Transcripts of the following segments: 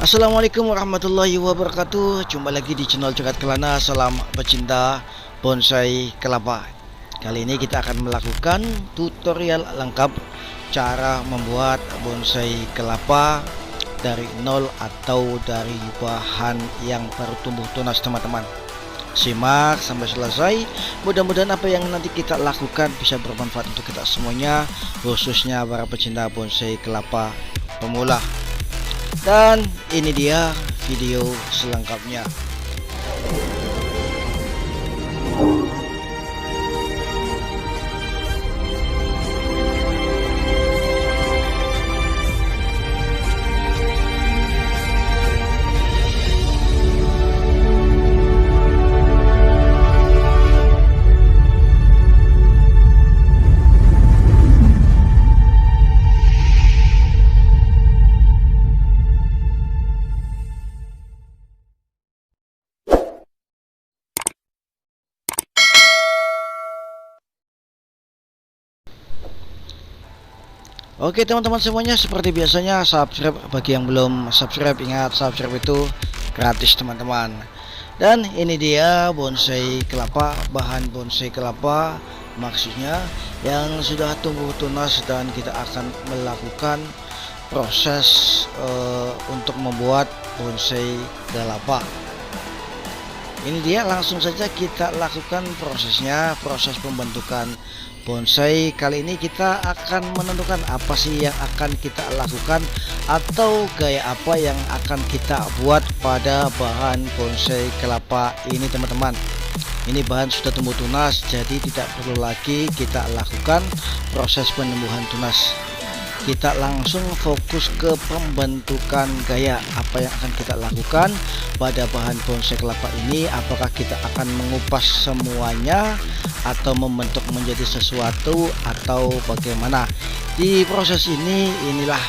Assalamualaikum warahmatullahi wabarakatuh. Jumpa lagi di channel Curhat Kelana. Salam pecinta bonsai kelapa. Kali ini kita akan melakukan tutorial lengkap cara membuat bonsai kelapa dari nol atau dari bahan yang baru tumbuh tunas, teman-teman. Simak sampai selesai. Mudah-mudahan apa yang nanti kita lakukan bisa bermanfaat untuk kita semuanya, khususnya para pecinta bonsai kelapa pemula. Dan ini dia video selengkapnya. Oke teman-teman semuanya, seperti biasanya subscribe. Bagi yang belum subscribe, ingat subscribe itu gratis, teman-teman. Dan ini dia bonsai kelapa, bahan bonsai kelapa maksudnya yang sudah tumbuh tunas, dan kita akan melakukan proses untuk membuat bonsai kelapa. Ini dia, langsung saja kita lakukan prosesnya, proses pembentukan bonsai. Kali ini kita akan menentukan apa sih yang akan kita lakukan atau gaya apa yang akan kita buat pada bahan bonsai kelapa ini, teman-teman. Ini bahan sudah tumbuh tunas, jadi tidak perlu lagi kita lakukan proses penyembuhan tunas. Kita langsung fokus ke pembentukan gaya. Apa yang akan kita lakukan pada bahan bonsai kelapa ini? Apakah kita akan mengupas semuanya atau membentuk menjadi sesuatu, atau bagaimana? Di proses ini, inilah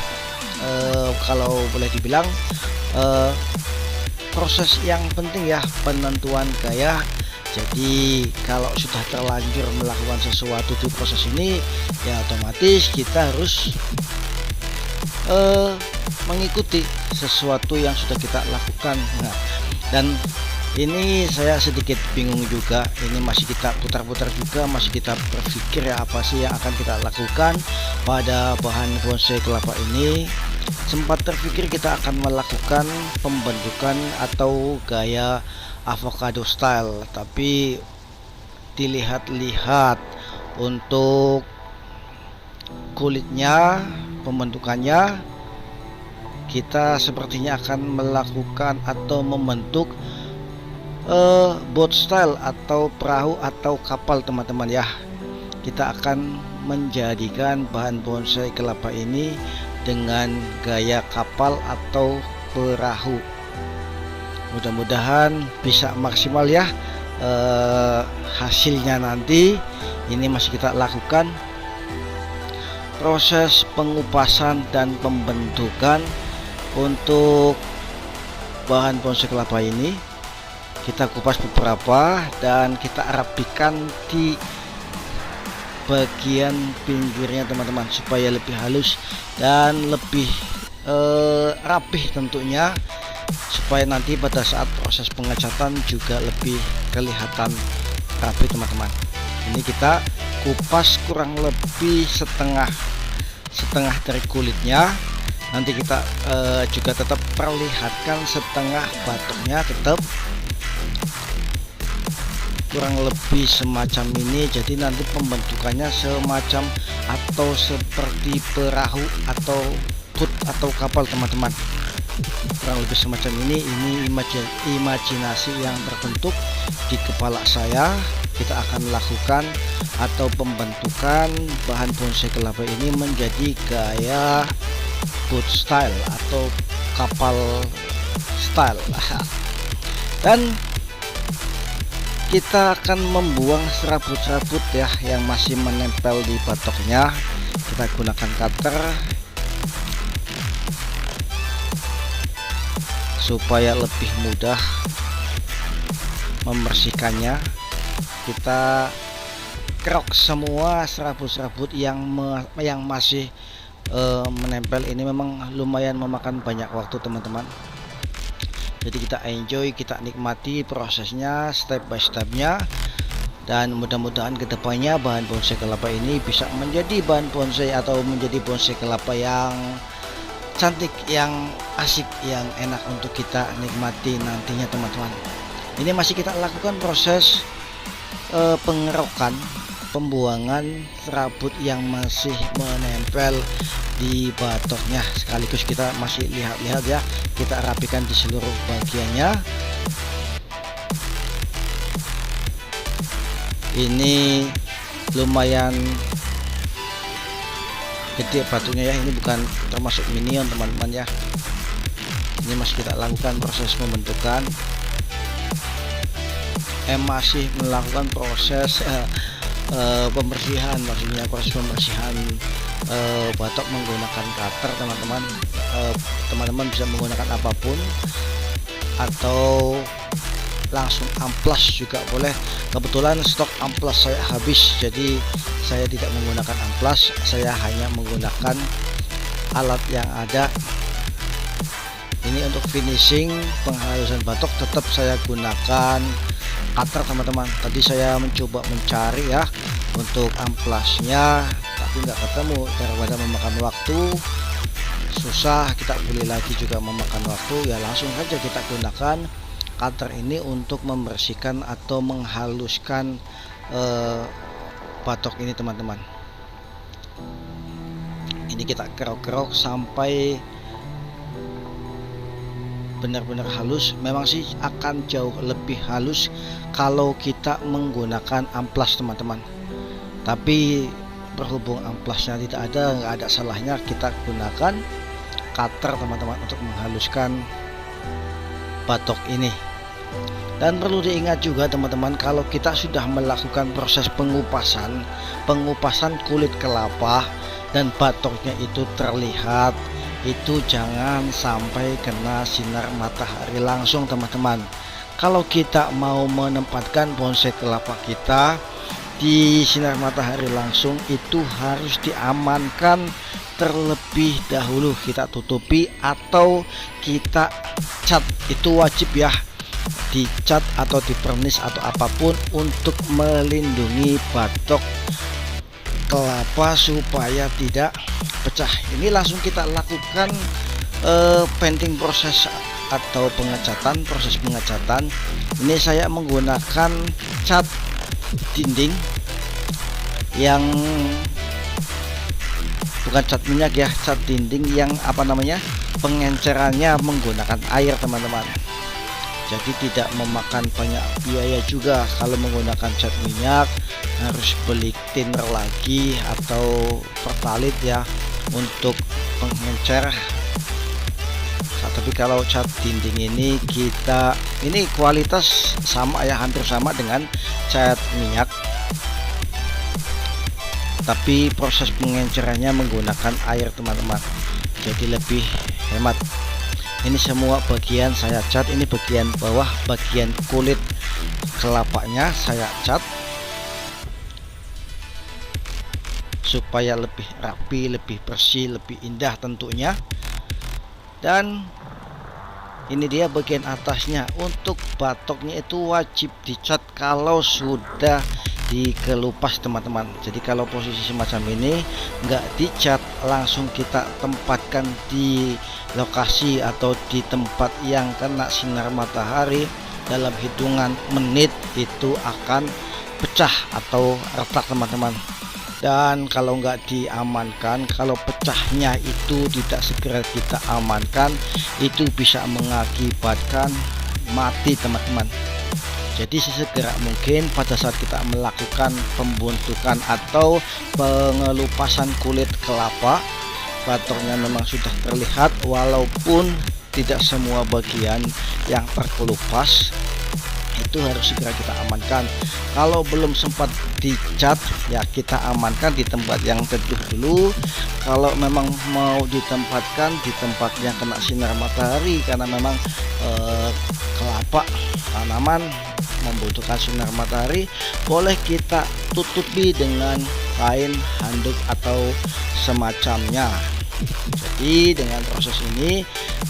kalau boleh dibilang proses yang penting ya, penentuan gaya. Jadi kalau sudah terlanjur melakukan sesuatu di proses ini, ya otomatis kita harus mengikuti sesuatu yang sudah kita lakukan. Nah, dan ini saya sedikit bingung juga, ini masih kita putar-putar juga, masih kita berpikir ya apa sih yang akan kita lakukan pada bahan bonsai kelapa ini. Sempat terpikir kita akan melakukan pembentukan atau gaya avocado style, tapi dilihat-lihat untuk kulitnya, pembentukannya, kita sepertinya akan melakukan atau membentuk boat style atau perahu atau kapal, teman-teman ya. Kita akan menjadikan bahan bonsai kelapa ini dengan gaya kapal atau perahu. Mudah-mudahan bisa maksimal ya hasilnya nanti. Ini masih kita lakukan proses pengupasan dan pembentukan untuk bahan bonsai kelapa ini. Kita kupas beberapa dan kita rapikan di bagian pinggirnya, teman-teman, supaya lebih halus dan lebih rapih tentunya, supaya nanti pada saat proses pengecatan juga lebih kelihatan rapi, teman-teman. Ini kita kupas kurang lebih setengah dari kulitnya. Nanti kita juga tetap perlihatkan setengah batoknya, tetap kurang lebih semacam ini. Jadi nanti pembentukannya semacam atau seperti perahu atau boat atau kapal, teman-teman. Kurang lebih semacam ini imajinasi yang terbentuk di kepala saya. Kita akan lakukan atau pembentukan bahan bonsai kelapa ini menjadi gaya boat style atau kapal style. Dan kita akan membuang serabut-serabut ya yang masih menempel di batoknya. Kita gunakan cutter supaya lebih mudah membersihkannya. Kita kerok semua serabut-serabut yang masih menempel. Ini memang lumayan memakan banyak waktu, teman-teman. Jadi kita enjoy, kita nikmati prosesnya step by stepnya, dan mudah-mudahan kedepannya bahan bonsai kelapa ini bisa menjadi bahan bonsai atau menjadi bonsai kelapa yang cantik, yang asik, yang enak untuk kita nikmati nantinya teman-teman. Ini masih kita lakukan proses pengerokan, pembuangan serabut yang masih menempel di batoknya. Sekaligus kita masih lihat-lihat ya, kita rapikan di seluruh bagiannya. Ini lumayan gede batunya ya, ini bukan termasuk minion teman-teman ya. Ini masih kita lakukan proses pembentukan, masih melakukan proses pembersihan, maksudnya proses pembersihan batok menggunakan cutter teman-teman. Teman-teman bisa menggunakan apapun atau langsung amplas juga boleh. Kebetulan stok amplas saya habis, jadi saya tidak menggunakan amplas, saya hanya menggunakan alat yang ada. Ini untuk finishing penghalusan batok tetap saya gunakan cutter teman-teman. Tadi saya mencoba mencari ya untuk amplasnya, tapi nggak ketemu. Daripada memakan waktu, susah, kita beli lagi juga memakan waktu, ya langsung saja kita gunakan cutter ini untuk membersihkan atau menghaluskan batok ini teman-teman. Ini kita kerok-kerok sampai benar-benar halus. Memang sih akan jauh lebih halus kalau kita menggunakan amplas teman-teman, tapi berhubung amplasnya tidak ada, nggak ada salahnya kita gunakan cutter teman-teman untuk menghaluskan batok ini. Dan perlu diingat juga teman-teman, kalau kita sudah melakukan proses pengupasan kulit kelapa dan batoknya itu terlihat, itu jangan sampai kena sinar matahari langsung teman-teman. Kalau kita mau menempatkan bonsai kelapa kita di sinar matahari langsung, itu harus diamankan terlebih dahulu, kita tutupi atau kita cat. Itu wajib ya, dicat atau dipernis atau apapun untuk melindungi batok kelapa supaya tidak pecah. Ini langsung kita lakukan painting proses atau pengecatan, proses pengecatan. Ini saya menggunakan cat dinding yang bukan cat minyak ya, cat dinding yang pengencerannya menggunakan air teman-teman. Jadi tidak memakan banyak biaya juga. Kalau menggunakan cat minyak harus beli thinner lagi atau pertalite ya untuk pengencer. Tapi kalau cat dinding ini ini kualitas sama ya, hampir sama dengan cat minyak, tapi proses pengencerannya menggunakan air teman-teman, jadi lebih hemat. Ini semua bagian saya cat, ini bagian bawah, bagian kulit kelapanya saya cat supaya lebih rapi, lebih bersih, lebih indah tentunya. Dan ini dia bagian atasnya. Untuk batoknya itu wajib dicat kalau sudah dikelupas teman-teman. Jadi kalau posisi semacam ini nggak dicat, langsung kita tempatkan di lokasi atau di tempat yang kena sinar matahari, dalam hitungan menit itu akan pecah atau retak teman-teman. Dan kalau nggak diamankan, kalau pecahnya itu tidak segera kita amankan, itu bisa mengakibatkan mati teman-teman. Jadi sesegera mungkin pada saat kita melakukan pembuntukan atau pengelupasan kulit kelapa, batoknya memang sudah terlihat walaupun tidak semua bagian yang terkelupas, itu harus segera kita amankan. Kalau belum sempat dicat ya kita amankan di tempat yang teduh dulu. Kalau memang mau ditempatkan di tempat yang kena sinar matahari, karena memang kelapa tanaman membutuhkan sinar matahari, boleh kita tutupi dengan kain handuk atau semacamnya. Jadi dengan proses ini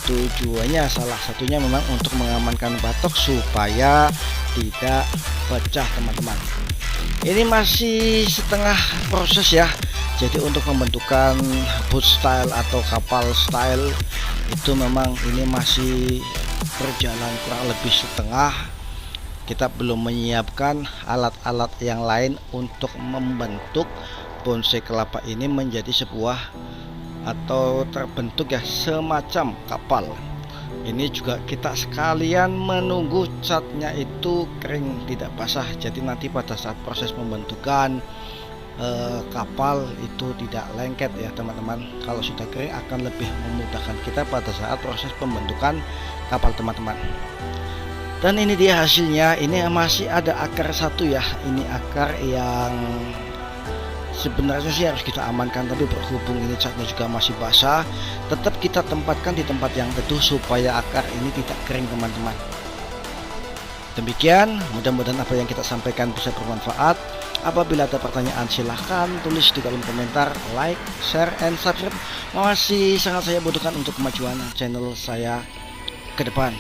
tujuannya salah satunya memang untuk mengamankan batok supaya tidak pecah teman-teman. Ini masih setengah proses ya. Jadi untuk pembentukan boat style atau kapal style itu memang ini masih berjalan kurang lebih setengah. Kita belum menyiapkan alat-alat yang lain untuk membentuk bonsai kelapa ini menjadi sebuah atau terbentuk ya semacam kapal. Ini juga kita sekalian menunggu catnya itu kering tidak basah. Jadi nanti pada saat proses pembentukan kapal itu tidak lengket ya teman-teman. Kalau sudah kering akan lebih memudahkan kita pada saat proses pembentukan kapal teman-teman. Dan ini dia hasilnya. Ini masih ada akar satu ya. Ini akar yang sebenarnya sih harus kita amankan, tapi berhubung ini catnya juga masih basah, tetap kita tempatkan di tempat yang teduh supaya akar ini tidak kering teman-teman. Demikian, mudah-mudahan apa yang kita sampaikan bisa bermanfaat. Apabila ada pertanyaan silahkan tulis di kolom komentar, like, share, and subscribe. Masih sangat saya butuhkan untuk kemajuan channel saya ke depan.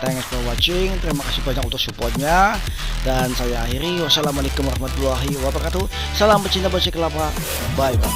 Thanks for watching, terima kasih banyak untuk supportnya. Dan saya akhiri, wassalamualaikum warahmatullahi wabarakatuh. Salam pecinta bonsai kelapa, bye bye.